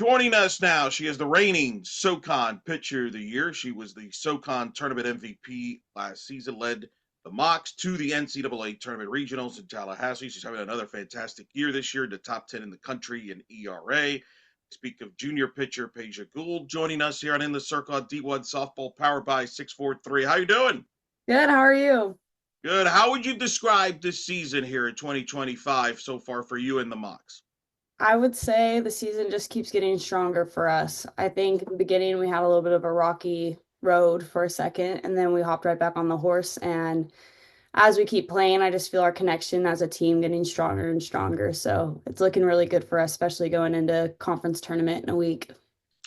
Joining us now, she is the reigning SoCon Pitcher of the Year. She was the SoCon Tournament MVP last season, led the Mocs to the NCAA Tournament Regionals in Tallahassee. She's having another fantastic year this year, the top 10 in the country in ERA. Speak of junior pitcher Peja Goold joining us here on In the Circle on D1 Softball, powered by 643. How you doing? Good. How are you? Good. How would you describe this season here in 2025 so far for you and the Mocs? I would say the season just keeps getting stronger for us. I think in the beginning we had a little bit of a rocky road for a second, and then we hopped right back on the horse. And as we keep playing, I just feel our connection as a team getting stronger and stronger. So it's looking really good for us, especially going into conference tournament in a week.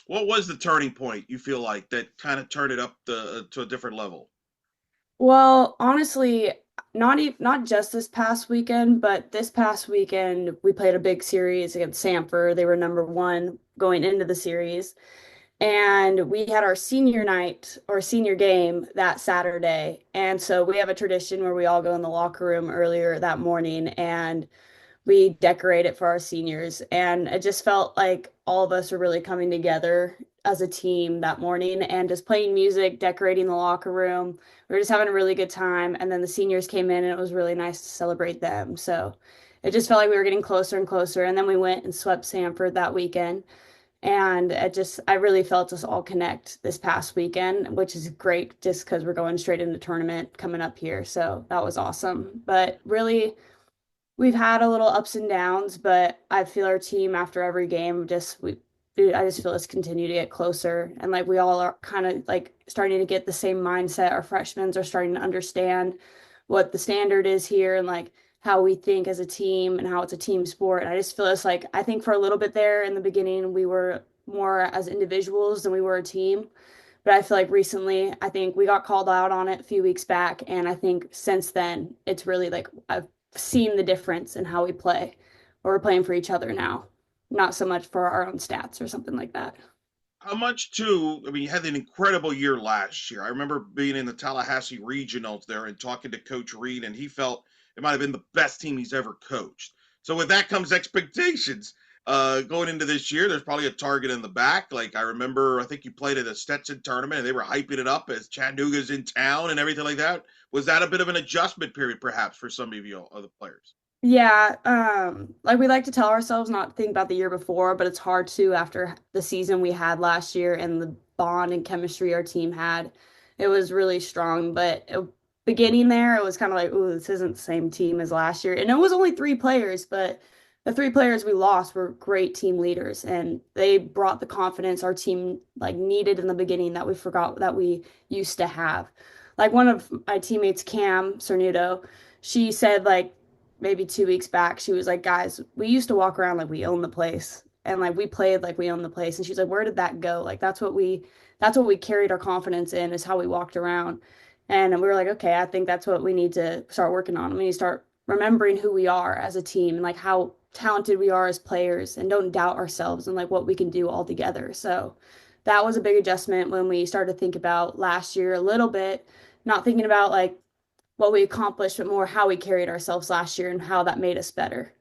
What was the turning point you feel like that kind of turned it up to a different level? Well, honestly, not just this past weekend, but this past weekend we played a big series against Sanford. They were number one going into the series. And we had our senior night or senior game that Saturday. And so we have a tradition where we all go in the locker room earlier that morning and we decorate it for our seniors. And it just felt like all of us are really coming together as a team that morning and just playing music, decorating the locker room. We were just having a really good time. And then the seniors came in and it was really nice to celebrate them. So it just felt like we were getting closer and closer. And then we went and swept Sanford that weekend. And I really felt us all connect this past weekend, which is great just because we're going straight into tournament coming up here. So that was awesome. But really, we've had a little ups and downs, but I feel our team after every game I just feel us continue to get closer. And like we all are kind of like starting to get the same mindset. Our freshmen are starting to understand what the standard is here and like how we think as a team and how it's a team sport. And I just feel us like I think for a little bit there in the beginning we were more as individuals than we were a team. But I feel like recently, I think we got called out on it a few weeks back, and I think since then it's really like I've seen the difference in how we play. Or we're playing for each other now, not so much for our own stats or something like that. How much too? I mean, you had an incredible year last year. I remember being in the Tallahassee regionals there and talking to Coach Reed, and he felt it might have been the best team he's ever coached. So with that comes expectations. Going into this year, there's probably a target in the back. Like I remember, I think you played at a Stetson tournament, and they were hyping it up as Chattanooga's in town and everything like that. Was that a bit of an adjustment period, perhaps, for some of you other players? Yeah, like we like to tell ourselves not to think about the year before, but it's hard to after the season we had last year and the bond and chemistry our team had. It was really strong, but beginning there, it was kind of like, ooh, this isn't the same team as last year. And it was only three players, but the three players we lost were great team leaders, and they brought the confidence our team like needed in the beginning that we forgot that we used to have. Like one of my teammates, Cam Cernudo, she said like maybe 2 weeks back, she was like, guys, we used to walk around like we own the place. And like we played like we own the place. And she's like, where did that go? Like that's what we carried our confidence in is how we walked around. And we were like, okay, I think that's what we need to start working on. We need to start remembering who we are as a team and like how talented we are as players and don't doubt ourselves and like what we can do all together. So that was a big adjustment when we started to think about last year a little bit, not thinking about like what we accomplished, but more how we carried ourselves last year and how that made us better.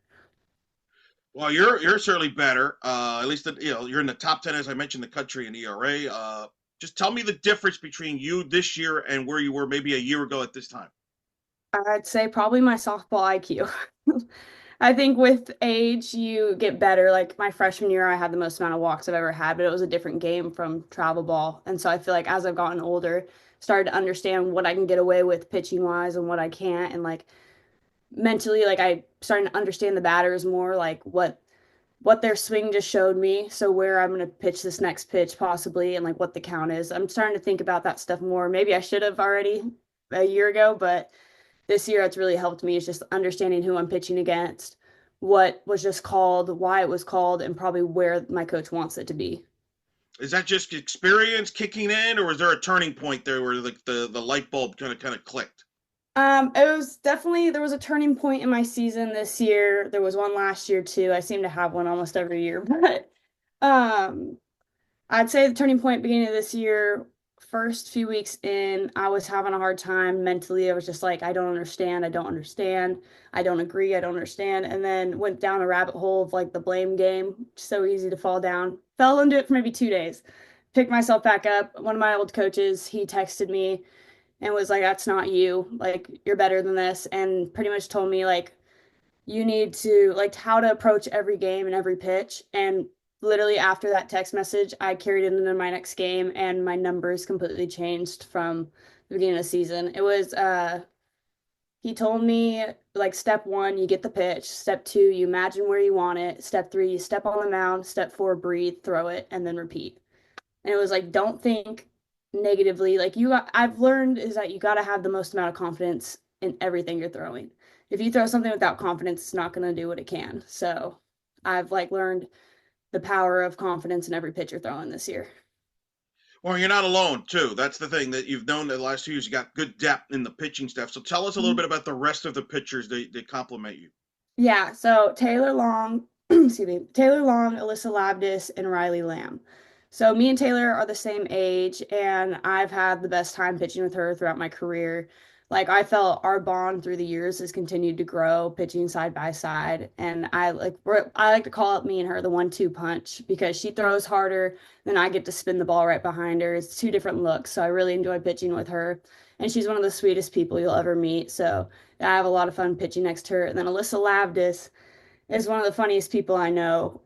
Well, you're certainly better. At least you're in the top 10 as I mentioned, the country in ERA. Just tell me the difference between you this year and where you were maybe a year ago at this time. I'd say probably my softball IQ. I think with age, you get better. Like my freshman year, I had the most amount of walks I've ever had, but it was a different game from travel ball. And so I feel like as I've gotten older, started to understand what I can get away with pitching wise and what I can't. And like mentally, like I starting to understand the batters more, like what their swing just showed me. So where I'm going to pitch this next pitch possibly and like what the count is. I'm starting to think about that stuff more. Maybe I should have already a year ago, but this year it's really helped me is just understanding who I'm pitching against, what was just called, why it was called, and probably where my coach wants it to be. Is that just experience kicking in, or was there a turning point there where like the light bulb kind of clicked? It was definitely there was a turning point in my season this year. There was one last year too. I seem to have one almost every year, but um I'd say the turning point beginning of this year first few weeks in, I was having a hard time mentally. I was just like, I don't understand. I don't understand. I don't agree. I don't understand. And then went down a rabbit hole of like the blame game. So easy to fall down. Fell into it for maybe 2 days. Picked myself back up. One of my old coaches, he texted me and was like, that's not you. Like, you're better than this. And pretty much told me, like, you need to like how to approach every game and every pitch. And literally after that text message, I carried it into my next game and my numbers completely changed from the beginning of the season. It was he told me like step one, you get the pitch. Step two, you imagine where you want it. Step three, you step on the mound. Step four, breathe, throw it, and then repeat. And it was like, don't think negatively. Like I've learned is that you got to have the most amount of confidence in everything you're throwing. If you throw something without confidence, it's not going to do what it can. So I've like learned the power of confidence in every pitch you're throwing this year. Well, you're not alone, too. That's the thing that you've known the last 2 years. You got good depth in the pitching staff. So tell us a little bit about the rest of the pitchers that complement you. Yeah, so Taylor Long, excuse me, Taylor Long, Alyssa Labdis, and Riley Lamb. So me and Taylor are the same age, and I've had the best time pitching with her throughout my career. Like I felt our bond through the years has continued to grow, pitching side by side, and I like to call it me and her the 1-2 punch because she throws harder than I get to spin the ball right behind her. It's two different looks, so I really enjoy pitching with her, and she's one of the sweetest people you'll ever meet. So I have a lot of fun pitching next to her. And then Alyssa Labdis is one of the funniest people I know.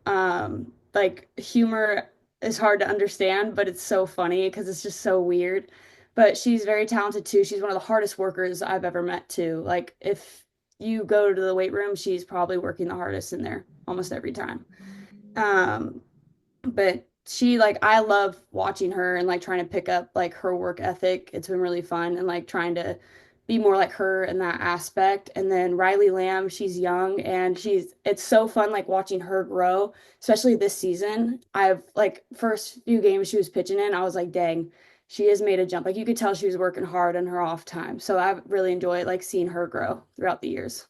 Like humor is hard to understand, but it's so funny because it's just so weird. But she's very talented too. She's one of the hardest workers I've ever met too. Like if you go to the weight room, she's probably working the hardest in there almost every time. Um, but she like I love watching her and like trying to pick up like her work ethic. It's been really fun and like trying to be more like her in that aspect. And then Riley Lamb, she's young and she's it's so fun like watching her grow, especially this season. I've like first few games she was pitching in, I was like, dang, she has made a jump. Like you could tell she was working hard on her off time. So I've really enjoyed like seeing her grow throughout the years.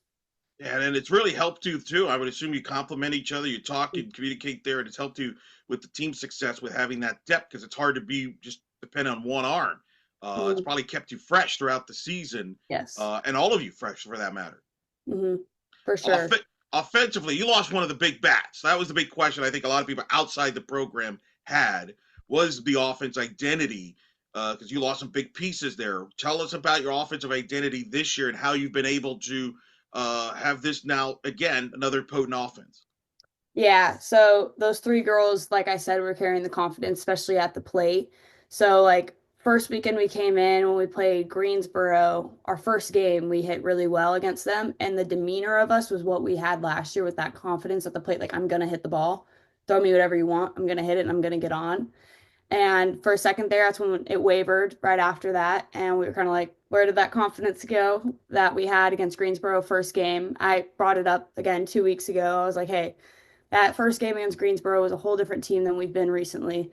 And it's really helped you, too. I would assume you complement each other, you talk, you communicate there, and it's helped you with the team success with having that depth because it's hard to be just dependent on one arm. It's Mhm. probably kept you fresh throughout the season, Yes. and all of you fresh for that matter. Hmm. For sure. Off- Offensively, you lost one of the big bats. That was the big question I think a lot of people outside the program had was the offense identity because you lost some big pieces there. Tell us about your offensive identity this year and how you've been able to have this now again another potent offense. Yeah, so those three girls, like I said, were carrying the confidence, especially at the plate. So like first weekend we came in when we played Greensboro, our first game, we hit really well against them, and the demeanor of us was what we had last year with that confidence at the plate, like I'm gonna hit the ball, throw me whatever you want, I'm gonna hit it and I'm gonna get on. And for a second there, that's when it wavered right after that. And we were kind of like, where did that confidence go that we had against Greensboro first game? I brought it up again 2 weeks ago. I was like, hey, that first game against Greensboro was a whole different team than we've been recently.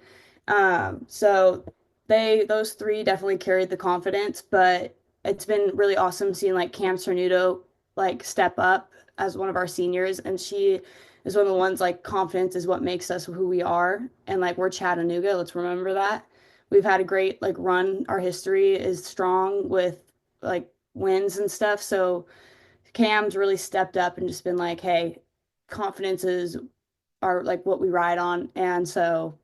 So those three definitely carried the confidence, but it's been really awesome seeing like Cam Cernudo like step up as one of our seniors, and she is one of the ones like confidence is what makes us who we are, and like we're Chattanooga. Let's remember that. We've had a great like run. Our history is strong with like wins and stuff. So Cam's really stepped up and just been like, hey, confidence is are like what we ride on. And so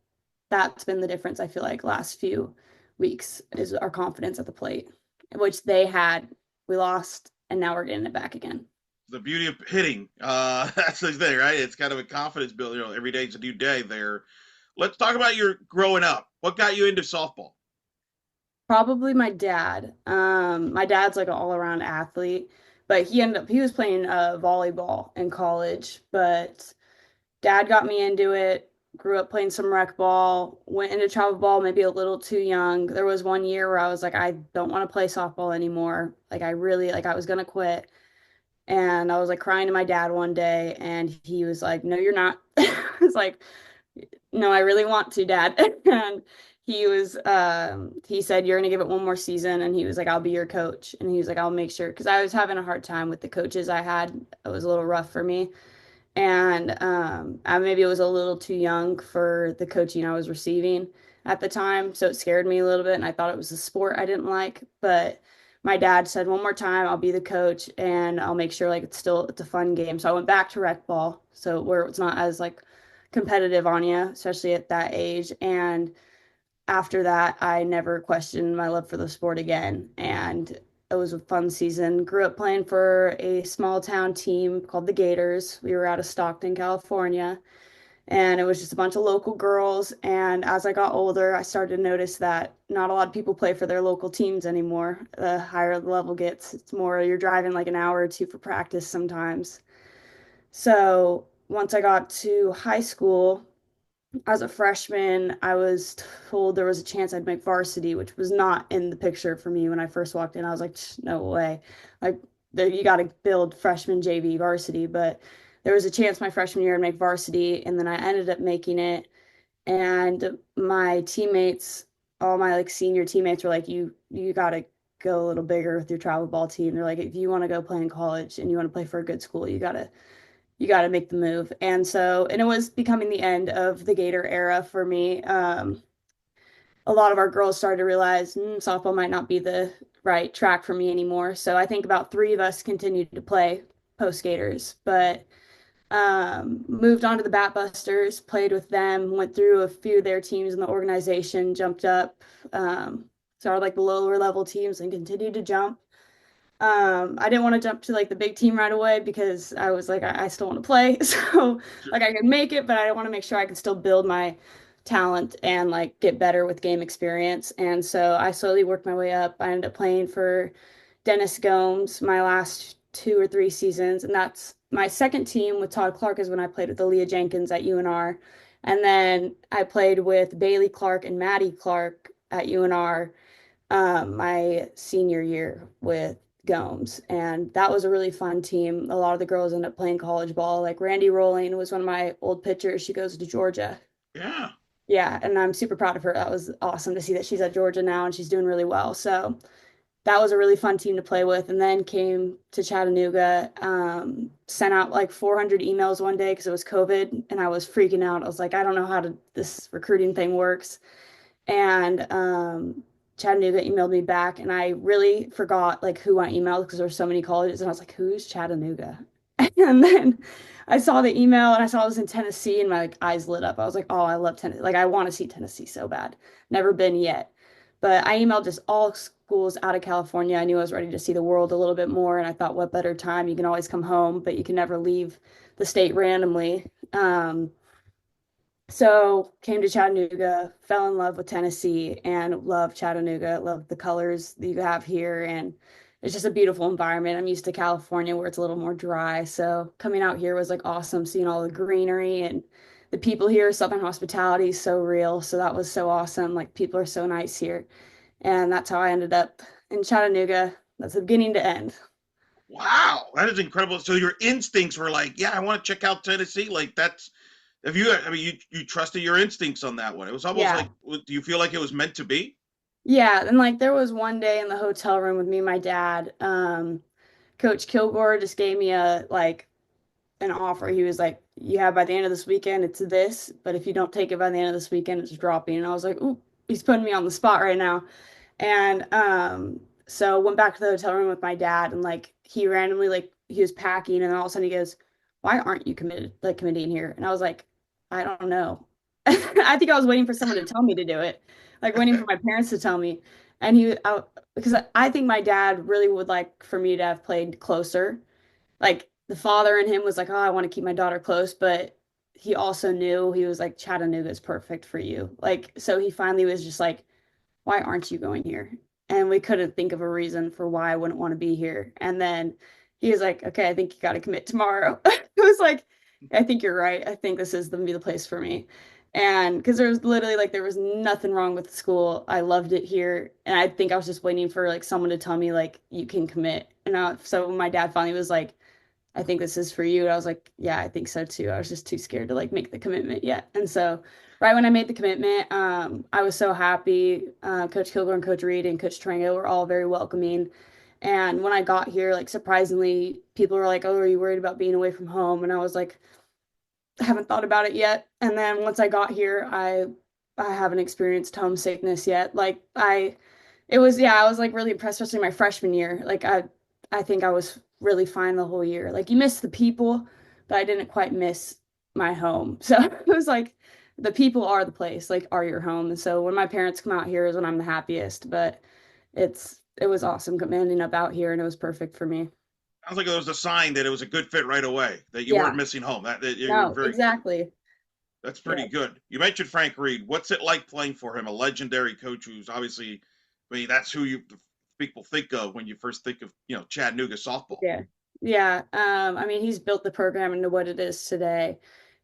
that's been the difference, I feel like, last few weeks is our confidence at the plate, which they had. We lost, and now we're getting it back again. The beauty of hitting, that's the thing, right? It's kind of a confidence build. You know, every day is a new day there. Let's talk about your growing up. What got you into softball? Probably my dad. My dad's like an all-around athlete, but he was playing volleyball in college, but dad got me into it. Grew up playing some rec ball, went into travel ball maybe a little too young. There was one year where I was like, I don't want to play softball anymore. Like I really like I was gonna quit. And I was like crying to my dad one day, and he was like, "No, you're not." I was like, "No, I really want to, Dad." And he said, "You're gonna give it one more season." And he was like, "I'll be your coach." And he was like, "I'll make sure," because I was having a hard time with the coaches I had. It was a little rough for me. And I maybe was a little too young for the coaching I was receiving. at the time, so it scared me a little bit, and I thought it was a sport I didn't like. But my dad said, one more time, I'll be the coach, and I'll make sure like it's a fun game. So I went back to rec ball, so where it's not as like competitive on you, especially at that age. And after that, I never questioned my love for the sport again. And it was a fun season. Grew up playing for a small town team called the Gators. We were out of Stockton, California, and it was just a bunch of local girls. And as I got older, I started to notice that not a lot of people play for their local teams anymore. The higher the level gets, it's more you're driving like an hour or two for practice sometimes. So once I got to high school, as a freshman, I was told there was a chance I'd make varsity, which was not in the picture for me when I first walked in. I was like, no way. Like, you got to build freshman JV varsity. But there was a chance my freshman year I'd make varsity, and then I ended up making it. And my teammates, all my like senior teammates were like, you got to go a little bigger with your travel ball team. They're like, if you want to go play in college and you want to play for a good school, you got to make the move. And so, and it was becoming the end of the Gator era for me. A lot of our girls started to realize softball might not be the right track for me anymore. So I think about three of us continued to play post Gators, but moved on to the Bat Busters, played with them, went through a few of their teams in the organization, jumped up, started like the lower level teams and continued to jump. I didn't want to jump to like the big team right away because I was like, I still want to play. So like I could make it, but I want to make sure I can still build my talent and like get better with game experience. And so I slowly worked my way up. I ended up playing for Dennis Gomes my last 2 or 3 seasons, and that's my second team with Todd Clark is when I played with Aaliyah Jenkins at UNR. And then I played with Bailey Clark and Maddie Clark at UNR my senior year with Gomes. And that was a really fun team. A lot of the girls ended up playing college ball. Like Randy Rolling was one of my old pitchers. She goes to Georgia. Yeah. Yeah, and I'm super proud of her. That was awesome to see that she's at Georgia now and she's doing really well. So that was a really fun team to play with. And then came to Chattanooga, sent out like 400 emails one day because it was COVID and I was freaking out. I was like, I don't know how this recruiting thing works. And Chattanooga emailed me back, and I really forgot like who I emailed because there were so many colleges, and I was like, "Who's Chattanooga?" And then I saw the email, and I saw it was in Tennessee, and my like eyes lit up. I was like, "Oh, I love Tennessee! Like, I want to see Tennessee so bad. Never been yet." But I emailed just all schools out of California. I knew I was ready to see the world a little bit more, and I thought, what better time? You can always come home, but you can never leave the state randomly. So came to Chattanooga, fell in love with Tennessee and love Chattanooga, love the colors that you have here. And it's just a beautiful environment. I'm used to California where it's a little more dry. So coming out here was like awesome, seeing all the greenery and the people here, Southern hospitality is so real. So that was so awesome. Like people are so nice here. And that's how I ended up in Chattanooga. That's the beginning to end. Wow, that is incredible. So your instincts were like, yeah, I want to check out Tennessee. Like that's if you, I mean, you trusted your instincts on that one. It was almost Yeah. like, do you feel like it was meant to be? Yeah. And like there was one day in the hotel room with me and my dad. Coach Kilgore just gave me a like an offer. He was like, "You have by the end of this weekend, it's this, but if you don't take it by the end of this weekend, it's dropping." And I was like, "Ooh, he's putting me on the spot right now." And so went back to the hotel room with my dad, and like he randomly like he was packing, and then all of a sudden he goes, "Why aren't you committing here?" And I was like, "I don't know." I think I was waiting for someone to tell me to do it, like waiting for my parents to tell me. And because I think my dad really would like for me to have played closer. Like the father in him was like, "Oh, I want to keep my daughter close," but he also knew he was like, "Chattanooga is perfect for you." Like, so he finally was just like, "Why aren't you going here?" And we couldn't think of a reason for why I wouldn't want to be here. And then he was like, "Okay, I think you got to commit tomorrow." It was like, "I think you're right. I think this is gonna be the place for me." And because there was literally like there was nothing wrong with the school. I loved it here. And I think I was just waiting for like someone to tell me like you can commit. And so when my dad finally was like, "I think this is for you." And I was like, "Yeah, I think so too." I was just too scared to like make the commitment yet. And so right when I made the commitment, I was so happy. Coach Kilgore and Coach Reed and Coach Trango were all very welcoming. And when I got here, like surprisingly, people were like, "Oh, are you worried about being away from home?" And I was like, "I haven't thought about it yet." And then once I got here, I I haven't experienced homesickness yet. I was like really impressed, especially my freshman year. I think I was really fine the whole year. Like you miss the people, but I didn't quite miss my home. So it was like the people are the place, like are your home. And so when my parents come out here is when I'm the happiest. But it was awesome ending up out here, and it was perfect for me. Sounds like it was a sign that it was a good fit right away, that you weren't Yeah. missing home. That you were No, very exactly. That's Yeah. pretty good. You mentioned Frank Reed. What's it like playing for him? A legendary coach who's obviously, I mean, that's who you people think of when you first think of, Chattanooga softball. Yeah. Yeah. I mean, he's built the program into what it is today.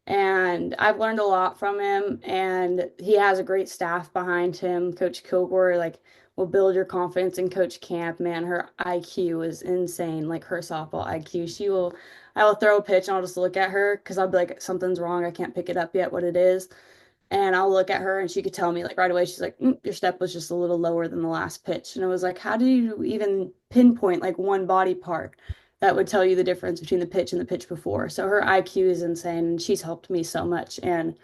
And I've learned a lot from him, and he has a great staff behind him. Coach Kilgore, like, will build your confidence in Coach Camp. Man, her IQ is insane. Like her softball IQ. I will throw a pitch and I'll just look at her because I'll be like, something's wrong. I can't pick it up yet, what it is. And I'll look at her and she could tell me like right away. She's like, your step was just a little lower than the last pitch. And it was like, how do you even pinpoint like one body part that would tell you the difference between the pitch and the pitch before? So her IQ is insane and she's helped me so much. And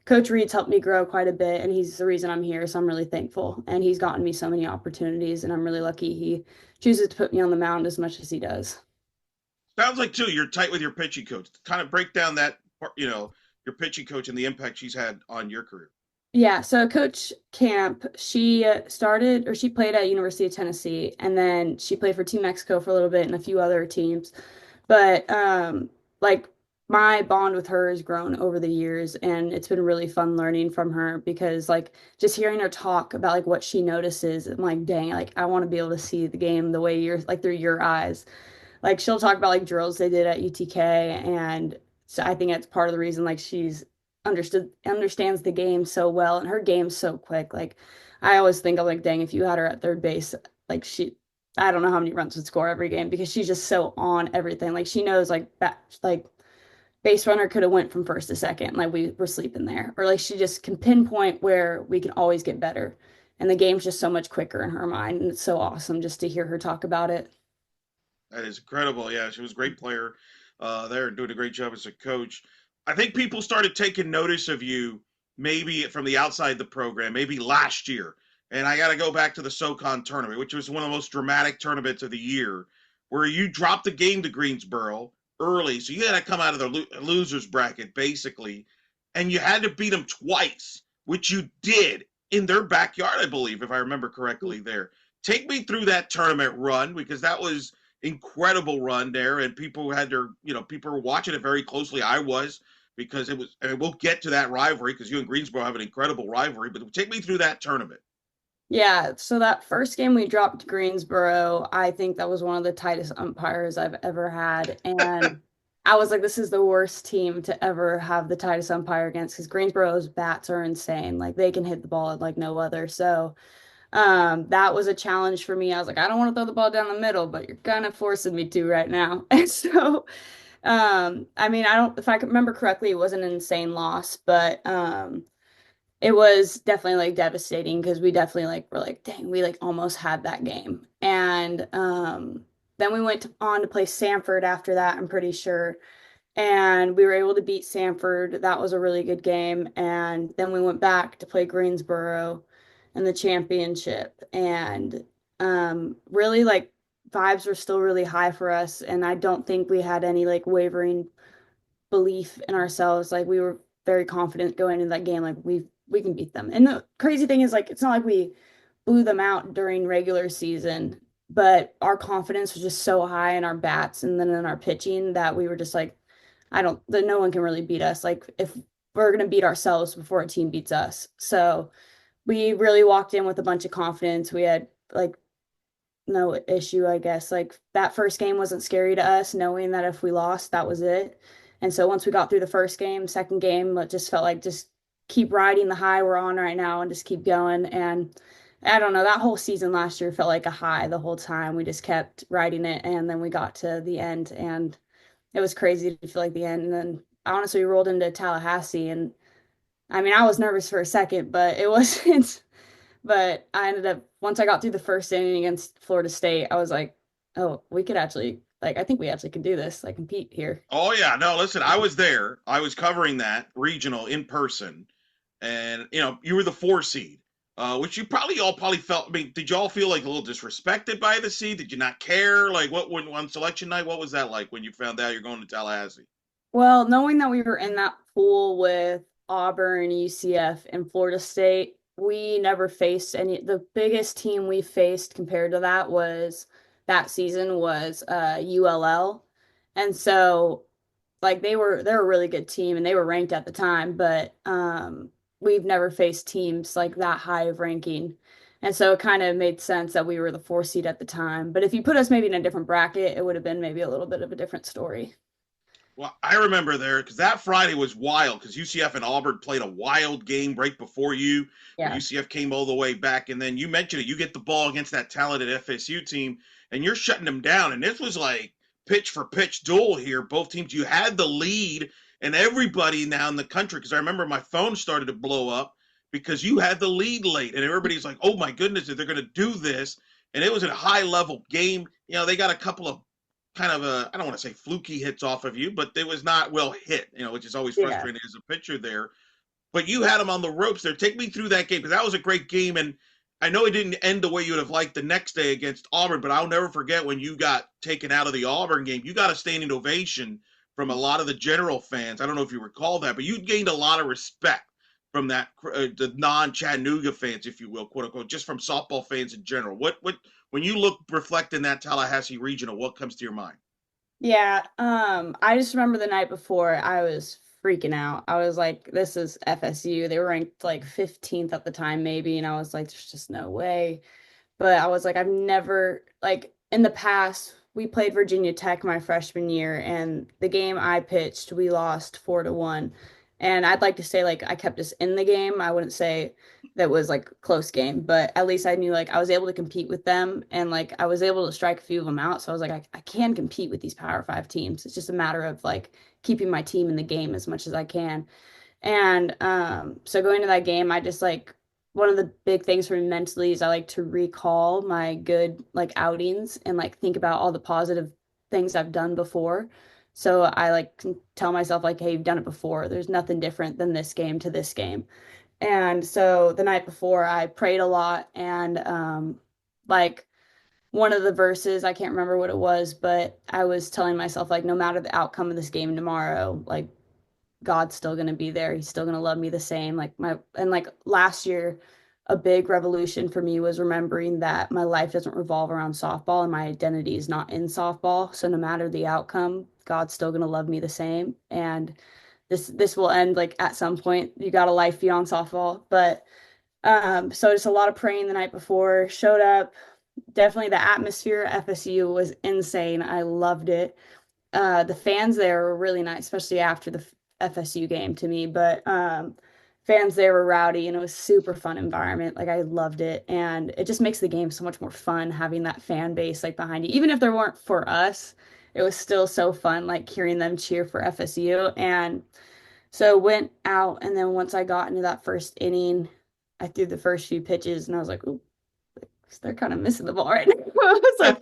Coach Reed's helped me grow quite a bit. And he's the reason I'm here. So I'm really thankful. And he's gotten me so many opportunities. And I'm really lucky he chooses to put me on the mound as much as he does. Sounds like too you're tight with your pitching coach. Kind of break down that, your pitching coach and the impact she's had on your career. Yeah, so Coach Camp, she played at University of Tennessee, and then she played for Team Mexico for a little bit and a few other teams. But like my bond with her has grown over the years, and it's been really fun learning from her because like just hearing her talk about like what she notices, I'm like, dang, like I want to be able to see the game the way you're like through your eyes. Like she'll talk about like drills they did at UTK, and so I think that's part of the reason like she's understands the game so well, and her game's so quick. Like I always think of like dang, if you had her at third base, like she I don't know how many runs would score every game because she's just so on everything. Like she knows like base runner could have went from first to second, like we were sleeping there. Or like she just can pinpoint where we can always get better. And the game's just so much quicker in her mind. And it's so awesome just to hear her talk about it. That is incredible. Yeah, she was a great player there and doing a great job as a coach. I think people started taking notice of you maybe from the outside the program, maybe last year. And I got to go back to the SoCon tournament, which was one of the most dramatic tournaments of the year, where you dropped the game to Greensboro early. So you had to come out of the losers bracket, basically. And you had to beat them twice, which you did in their backyard, I believe, if I remember correctly there. Take me through that tournament run because that was incredible run there, and people had their, people were watching it very closely. I was because it was, and we'll get to that rivalry because you and Greensboro have an incredible rivalry. But take me through that tournament. Yeah, so that first game we dropped to Greensboro, I think that was one of the tightest umpires I've ever had. And I was like, this is the worst team to ever have the tightest umpire against because Greensboro's bats are insane. Like they can hit the ball like no other. So that was a challenge for me. I was like, I don't want to throw the ball down the middle, but you're kind of forcing me to right now. And so I mean, I don't if I can remember correctly, it was an insane loss, but it was definitely like devastating because we definitely like were like, dang, we like almost had that game. And then we on to play Sanford after that, I'm pretty sure. And we were able to beat Sanford. That was a really good game. And then we went back to play Greensboro in the championship. And really like vibes were still really high for us. And I don't think we had any like wavering belief in ourselves. Like we were very confident going into that game. Like we can beat them. And the crazy thing is like it's not like we blew them out during regular season, but our confidence was just so high in our bats and then in our pitching that we were just like, I don't that no one can really beat us. Like if we're gonna beat ourselves before a team beats us. So we really walked in with a bunch of confidence. We had like no issue, I guess. Like that first game wasn't scary to us, knowing that if we lost, that was it. And so once we got through the first game, second game, it just felt like just keep riding the high we're on right now and just keep going. And I don't know, that whole season last year felt like a high the whole time. We just kept riding it, and then we got to the end, and it was crazy to feel like the end. And then I honestly rolled into Tallahassee, and I mean, I was nervous for a second, but it wasn't. But I ended up once I got through the first inning against Florida State, I was like, oh, we could actually like I think we actually could do this, like compete here. Oh yeah, no, listen, I was there. I was covering that regional in person, and you were the 4 seed, which you probably all probably felt. I mean, did you all feel like a little disrespected by the seed? Did you not care? Like, what when on selection night? What was that like when you found out you're going to Tallahassee? Well, knowing that we were in that pool with Auburn, UCF, and Florida State, we never faced any. The biggest team we faced compared to that was that season was ULL, and so like they're a really good team and they were ranked at the time, but we've never faced teams like that high of ranking. And so it kind of made sense that we were the 4 seed at the time. But if you put us maybe in a different bracket, it would have been maybe a little bit of a different story. Well, I remember there because that Friday was wild because UCF and Auburn played a wild game right before you, where Yeah. UCF came all the way back, and then you mentioned it. You get the ball against that talented FSU team, and you're shutting them down. And this was like pitch for pitch duel here. Both teams, you had the lead, and everybody now in the country. Because I remember my phone started to blow up because you had the lead late, and everybody's like, "Oh my goodness, they're going to do this!" And it was a high level game. They got a couple of kind of I don't want to say fluky hits off of you, but it was not well hit, which is always Yeah. frustrating as a pitcher there. But you had them on the ropes there. Take me through that game because that was a great game. And I know it didn't end the way you would have liked the next day against Auburn, but I'll never forget when you got taken out of the Auburn game. You got a standing ovation from a lot of the general fans. I don't know if you recall that, but you gained a lot of respect from the non-Chattanooga fans, if you will, quote unquote, just from softball fans in general. What when you look reflect in that Tallahassee regional, what comes to your mind? Yeah, I just remember the night before I was freaking out. I was like, this is FSU. They were ranked like 15th at the time, maybe, and I was like, there's just no way. But I was like, I've never like in the past, we played Virginia Tech my freshman year, and the game I pitched, we lost 4-1. And I'd like to say like I kept us in the game. I wouldn't say that was like a close game, but at least I knew like I was able to compete with them and like I was able to strike a few of them out. So I was like, I can compete with these Power Five teams. It's just a matter of like keeping my team in the game as much as I can. And so going to that game, I just like one of the big things for me mentally is I like to recall my good like outings and like think about all the positive things I've done before. So I like can tell myself like, hey, you've done it before. There's nothing different than this game to this game. And so the night before I prayed a lot and like one of the verses, I can't remember what it was, but I was telling myself like no matter the outcome of this game tomorrow, like God's still going to be there. He's still going to love me the same. Like last year, a big revolution for me was remembering that my life doesn't revolve around softball and my identity is not in softball. So no matter the outcome, God's still going to love me the same. And this will end like at some point. You got a life beyond softball, but so just a lot of praying the night before. Showed up. Definitely the atmosphere at FSU was insane. I loved it. The fans there were really nice, especially after the FSU game to me. But fans there were rowdy and it was super fun environment. Like I loved it. And it just makes the game so much more fun having that fan base like behind you. Even if there weren't for us, it was still so fun like hearing them cheer for FSU. And so went out and then once I got into that first inning, I threw the first few pitches and I was like, ooh, they're kind of missing the ball right now.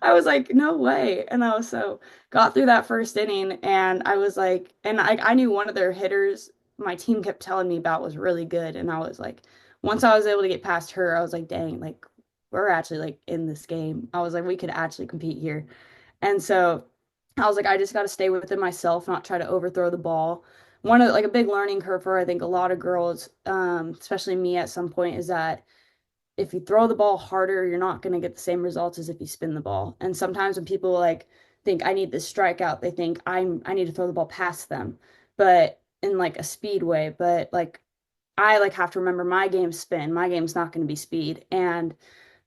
I was like, no way. And I was so got through that first inning and I was like, and I knew one of their hitters my team kept telling me about was really good. And I was like, once I was able to get past her, I was like, dang, like we're actually like in this game. I was like, we could actually compete here. And so I was like, I just got to stay within myself, not try to overthrow the ball. One of like a big learning curve for I think a lot of girls, especially me at some point, is that if you throw the ball harder, you're not going to get the same results as if you spin the ball. And sometimes when people like think I need this strikeout, they think I need to throw the ball past them, but in like a speed way. But like I like have to remember my game's spin. My game's not going to be speed. And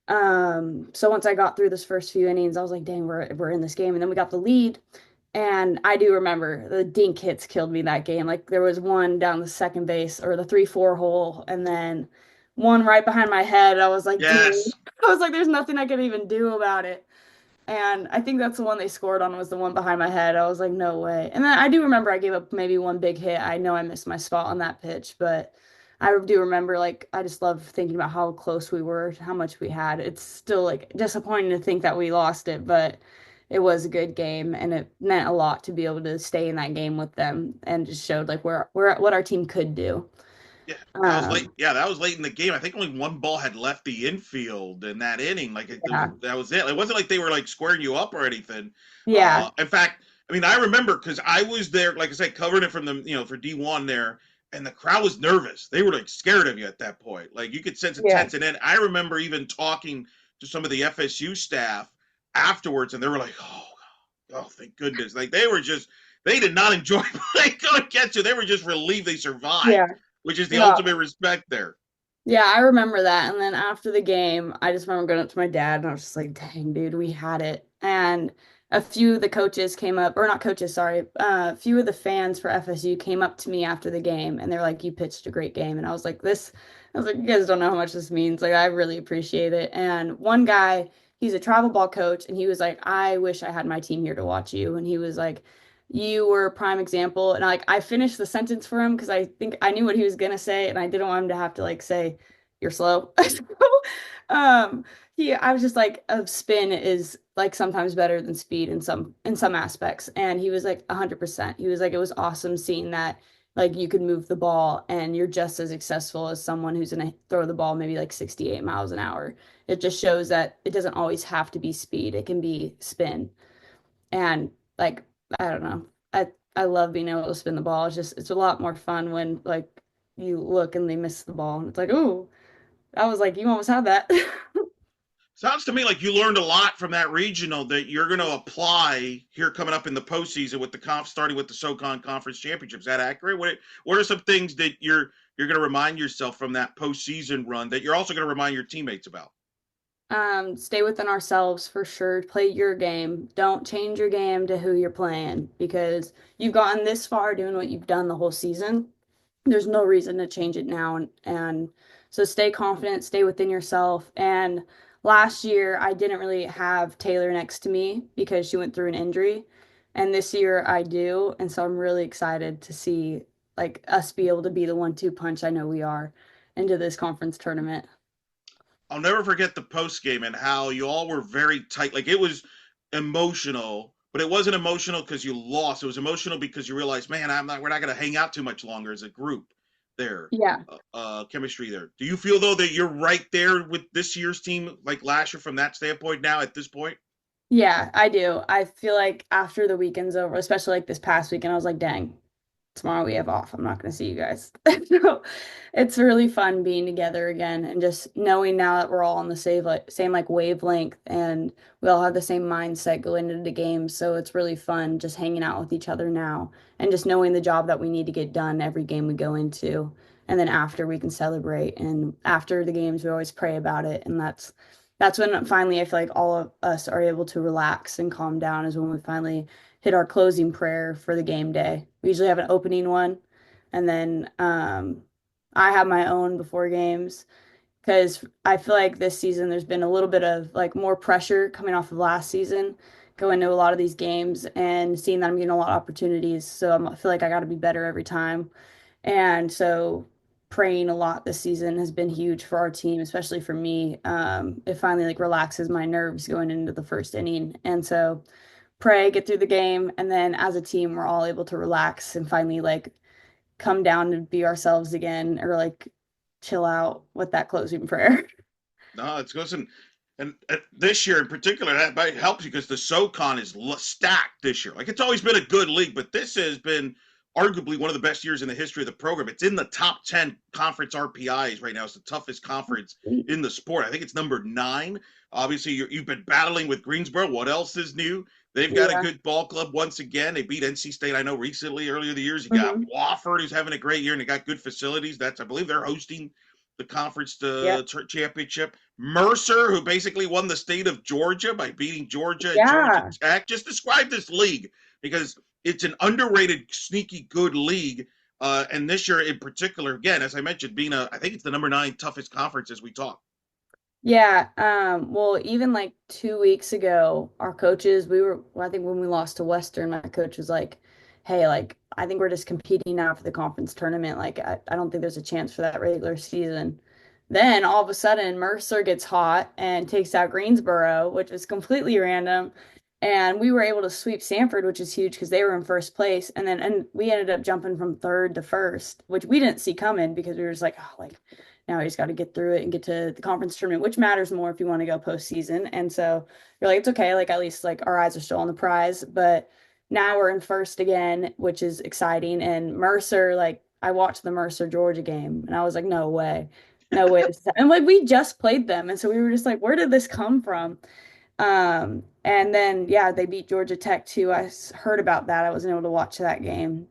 so once I got through this first few innings, I was like, dang, we're in this game. And then we got the lead. And I do remember the dink hits killed me that game. Like there was one down the second base or the 3-4 hole, and then one right behind my head. I was like, dude, Yes. I was like, there's nothing I could even do about it. And I think that's the one they scored on was the one behind my head. I was like, no way. And then I do remember I gave up maybe one big hit. I know I missed my spot on that pitch, but I do remember like I just love thinking about how close we were, how much we had. It's still like disappointing to think that we lost it, but it was a good game and it meant a lot to be able to stay in that game with them and just showed like where what our team could do. Yeah, that was late. Um, Yeah, that was late in the game. I think only one ball had left the infield in that inning. Like yeah, that was it. It wasn't like they were like squaring you up or anything. yeah, In fact, I mean, I remember because I was there, like I said, covering it from the for D1 there, and the crowd was nervous. They were like scared of you at that point. Like you could sense a yeah, tense. And then I remember even talking to some of the FSU staff afterwards, and they were like, oh, thank goodness. Like they did not enjoy playing going against you. They were just relieved they survived, yeah. which is the No, ultimate respect there. yeah, I remember that. And then after the game, I just remember going up to my dad and I was just like, dang, dude, we had it. And a few of the coaches came up, or not coaches, sorry, a few of the fans for FSU came up to me after the game and they're like, you pitched a great game. And I was like, I was like, you guys don't know how much this means. Like, I really appreciate it. And one guy, he's a travel ball coach, and he was like, I wish I had my team here to watch you. And he was like, you were a prime example. And I finished the sentence for him because I think I knew what he was gonna say, and I didn't want him to have to like say, "You're slow." So, um, I was just like, a spin is like sometimes better than speed in some aspects. And he was like 100%. He was like, it was awesome seeing that like you could move the ball and you're just as successful as someone who's gonna throw the ball maybe like 68 miles an hour. It just shows that it doesn't always have to be speed. It can be spin. And like, I don't know. I love being able to spin the ball. It's a lot more fun when like you look and they miss the ball and it's like, "Ooh, I was like, you almost had that." Sounds to me like you learned a lot from that regional that you're going to apply here coming up in the postseason with the starting with the SoCon Conference Championship. Is that accurate? What are some things that you're going to remind yourself from that postseason run that you're also going to remind your teammates about? Stay within ourselves for sure. Play your game. Don't change your game to who you're playing because you've gotten this far doing what you've done the whole season. There's no reason to change it now. And so stay confident, stay within yourself. And last year, I didn't really have Taylor next to me because she went through an injury. And this year I do. And so I'm really excited to see like us be able to be the 1-2 punch I know we are into this conference tournament. I'll never forget the post game and how you all were very tight. Like it was emotional, but it wasn't emotional because you lost. It was emotional because you realized, man, we're not going to hang out too much longer as a group. There, Yeah. chemistry there. Do you feel though that you're right there with this year's team, like last year, from that standpoint? Now at this point, Yeah, I do. I feel like after the weekend's over, especially like this past weekend, I was like, dang, tomorrow we have off. I'm not going to see you guys. So it's really fun being together again and just knowing now that we're all on the same like wavelength and we all have the same mindset going into the game. So it's really fun just hanging out with each other now and just knowing the job that we need to get done every game we go into. And then after we can celebrate. And after the games, we always pray about it. And that's when finally I feel like all of us are able to relax and calm down is when we finally hit our closing prayer for the game day. We usually have an opening one, and then I have my own before games because I feel like this season there's been a little bit of like more pressure coming off of last season, going to a lot of these games and seeing that I'm getting a lot of opportunities. So I feel like I got to be better every time. And so praying a lot this season has been huge for our team, especially for me. It finally like relaxes my nerves going into the first inning. And so pray, get through the game, and then as a team, we're all able to relax and finally like come down and be ourselves again or like chill out with that closing prayer. no, it's good. And this year in particular, that might help you because the SoCon is stacked this year. Like it's always been a good league, but this has been arguably one of the best years in the history of the program. It's in the top 10 conference RPIs right now. It's the toughest conference in the sport. I think it's number 9. Obviously, you've been battling with Greensboro. What else is new? They've got a Yeah. good ball club once again. They beat NC State, I know, recently, earlier the years. You got Hmm. Wofford, who's having a great year, and they got good facilities. I believe they're hosting the conference Yep. championship. Mercer, who basically won the state of Georgia by beating Georgia and Georgia Yeah. Tech. Just describe this league because it's an underrated, sneaky good league. And this year in particular, again, as I mentioned, I think it's the number 9 toughest conference as we talk. Yeah. Well, even like 2 weeks ago, our coaches, well, I think when we lost to Western, my coach was like, hey, like, I think we're just competing now for the conference tournament. Like, I don't think there's a chance for that regular season. Then all of a sudden, Mercer gets hot and takes out Greensboro, which was completely random. And we were able to sweep Samford, which is huge because they were in first place. And we ended up jumping from third to first, which we didn't see coming because we were just like, oh, like now we just got to get through it and get to the conference tournament, which matters more if you want to go postseason. And so you're like, it's okay. Like at least like our eyes are still on the prize. But now we're in first again, which is exciting. And Mercer, like I watched the Mercer Georgia game and I was like, no way. No way. And like we just played them. And so we were just like, where did this come from? And then yeah, they beat Georgia Tech too. Heard about that. I wasn't able to watch that game.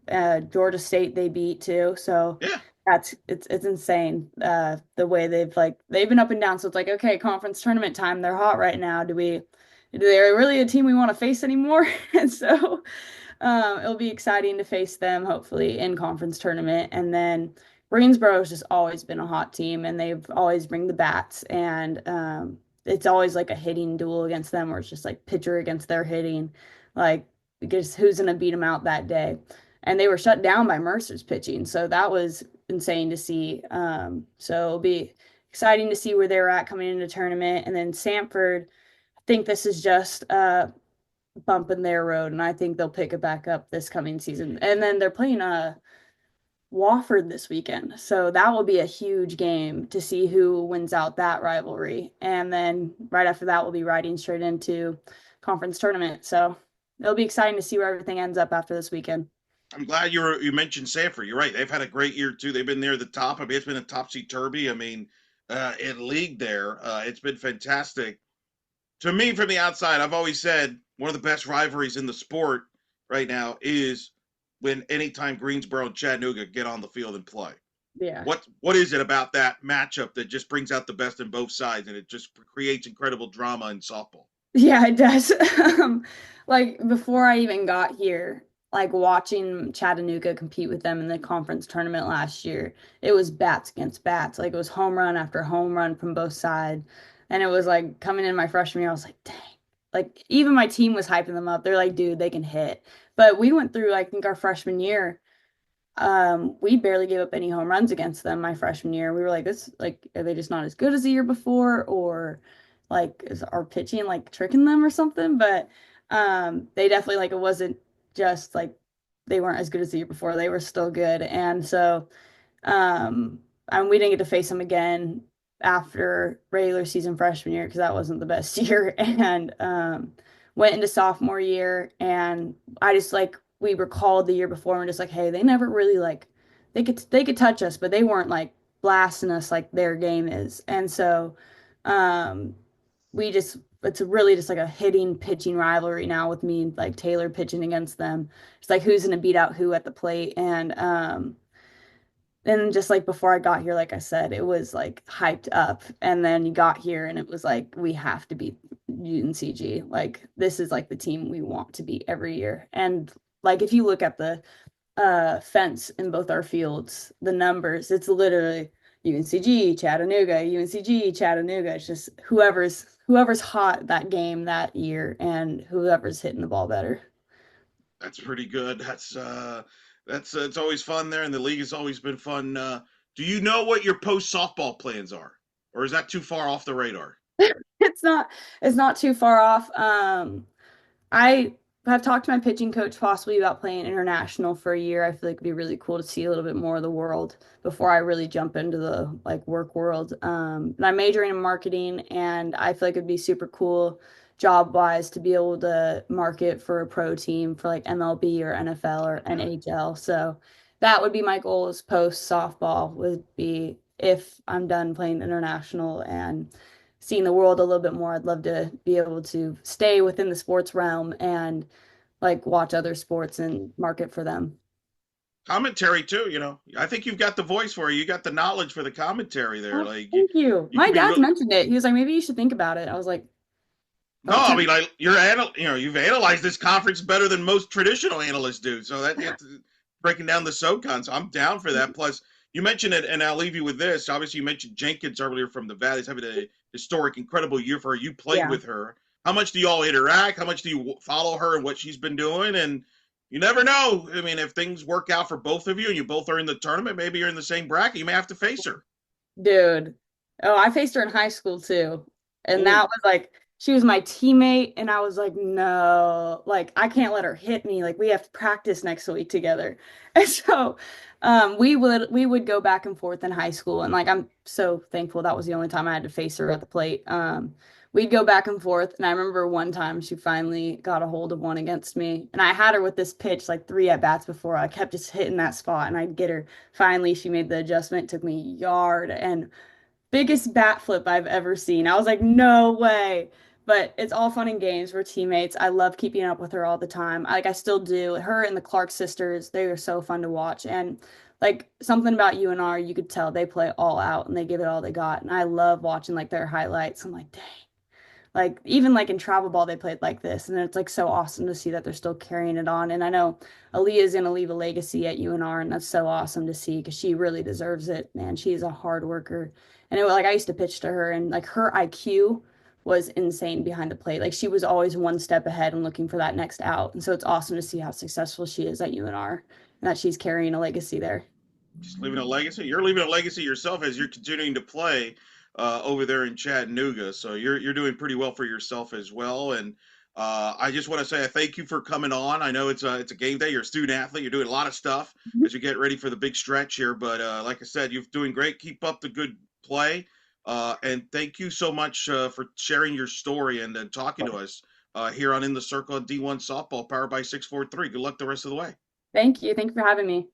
Georgia State they beat too. So Yeah, it's insane. The way they've been up and down. So it's like, okay, conference tournament time. They're hot right now. They're really a team we want to face anymore? And so it'll be exciting to face them hopefully in conference tournament. And then Greensboro's just always been a hot team and they've always bring the bats and it's always like a hitting duel against them where it's just like pitcher against their hitting, like just who's gonna beat them out that day. And they were shut down by Mercer's pitching, so that was insane to see. So it'll be exciting to see where they're at coming into the tournament. And then Samford, I think this is just bump in their road, and I think they'll pick it back up this coming season. And then they're playing Wofford this weekend, so that will be a huge game to see who wins out that rivalry. And then right after that, we'll be riding straight into conference tournament. So it'll be exciting to see where everything ends up after this weekend. I'm glad you mentioned Sanford. You're right. They've had a great year too. They've been near the top. I mean, it's been a topsy turvy. I mean, in league there, it's been fantastic. To me, from the outside, I've always said one of the best rivalries in the sport right now is when anytime Greensboro and Chattanooga get on the field and play. Yeah. What is it about that matchup that just brings out the best in both sides and it just creates incredible drama in softball? Yeah, it does. Like before I even got here, like watching Chattanooga compete with them in the conference tournament last year, it was bats against bats. Like it was home run after home run from both sides. And it was like coming in my freshman year, I was like, dang. Like even my team was hyping them up. They're like, dude, they can hit. But we went through, I think, our freshman year. We barely gave up any home runs against them my freshman year. We were like, this, like, are they just not as good as the year before? Or like, is our pitching like tricking them or something? But they definitely like it wasn't just like they weren't as good as the year before. They were still good. And so um, and we didn't get to face them again after regular season freshman year because that wasn't the best year. And went into sophomore year, and I just like we were called the year before and just like, hey, they never really like they could touch us, but they weren't like blasting us like their game is. And so um, we just it's really just like a hitting pitching rivalry now with me like Taylor pitching against them. It's like who's gonna beat out who at the plate. And just like before I got here, like I said, it was like hyped up. And then you got here and it was like, we have to beat UNCG. Like, this is like the team we want to beat every year. And like, if you look at the fence in both our fields, the numbers, it's literally UNCG, Chattanooga, UNCG, Chattanooga. It's just whoever's hot that game that year and whoever's hitting the ball better. That's pretty good. That's it's always fun there, and the league has always been fun. Do you know what your post softball plans are, or is that too far off the radar? It's not it's not too far off. I have talked to my pitching coach possibly about playing international for a year. I feel like it'd be really cool to see a little bit more of the world before I really jump into the like work world. And I'm majoring in marketing, and I feel like it'd be super cool job wise to be able to market for a pro team for like MLB or NFL or NHL. So that would be my goal as post softball would be if I'm done playing international and seeing the world a little bit more. I'd love to be able to stay within the sports realm and like watch other sports and market for them. Commentary too. I think you've got the voice for it. You got the knowledge for the commentary there. Oh, Like thank you. you My could be dad's real. mentioned it. He was like, maybe you should think about it. I was like, No, I'll I check. mean, like you've analyzed this conference better than most traditional analysts do. So that that's breaking down the SoCon. So I'm down for that. Plus, you mentioned it, and I'll leave you with this. Obviously, you mentioned Jenkins earlier from the Valley. He's having a historic, incredible year for her. You played Yeah. with her. How much do you all interact? How much do you follow her and what she's been doing? And you never know. I mean, if things work out for both of you and you both are in the tournament, maybe you're in the same bracket. You may have to face her. Dude. Oh, I faced her in high school too. And that Ooh, was like she was my teammate, and I was like, no, like I can't let her hit me. Like we have to practice next week together. And so we would go back and forth in high school, and like I'm so thankful that was the only time I had to face her at the plate. We'd go back and forth, and I remember one time she finally got a hold of one against me, and I had her with this pitch like three at bats before. I kept just hitting that spot, and I'd get her. Finally, she made the adjustment, took me a yard, and biggest bat flip I've ever seen. I was like, no way. But it's all fun and games. We're teammates. I love keeping up with her all the time. Like I still do. Her and the Clark sisters, they are so fun to watch. And like something about UNR, you could tell they play all out and they give it all they got. And I love watching like their highlights. I'm like, dang. Like even like in travel ball, they played like this, and it's like so awesome to see that they're still carrying it on. And I know Aaliyah is gonna leave a legacy at UNR, and that's so awesome to see because she really deserves it, man. She's a hard worker, and it was like I used to pitch to her, and like her IQ was insane behind the plate. Like she was always one step ahead and looking for that next out. And so it's awesome to see how successful she is at UNR and that she's carrying a legacy there. Just leaving a legacy. You're leaving a legacy yourself as you're continuing to play over there in Chattanooga. So you're doing pretty well for yourself as well. And I just want to say I thank you for coming on. I know it's a game day. You're a student athlete. You're doing a lot of stuff as you get ready for the big stretch here. But like I said, you're doing great. Keep up the good play. And thank you so much for sharing your story and talking to us here on In the Circle of D1 Softball, powered by 643. Good luck the rest of the way. Thank you. Thank you for having me.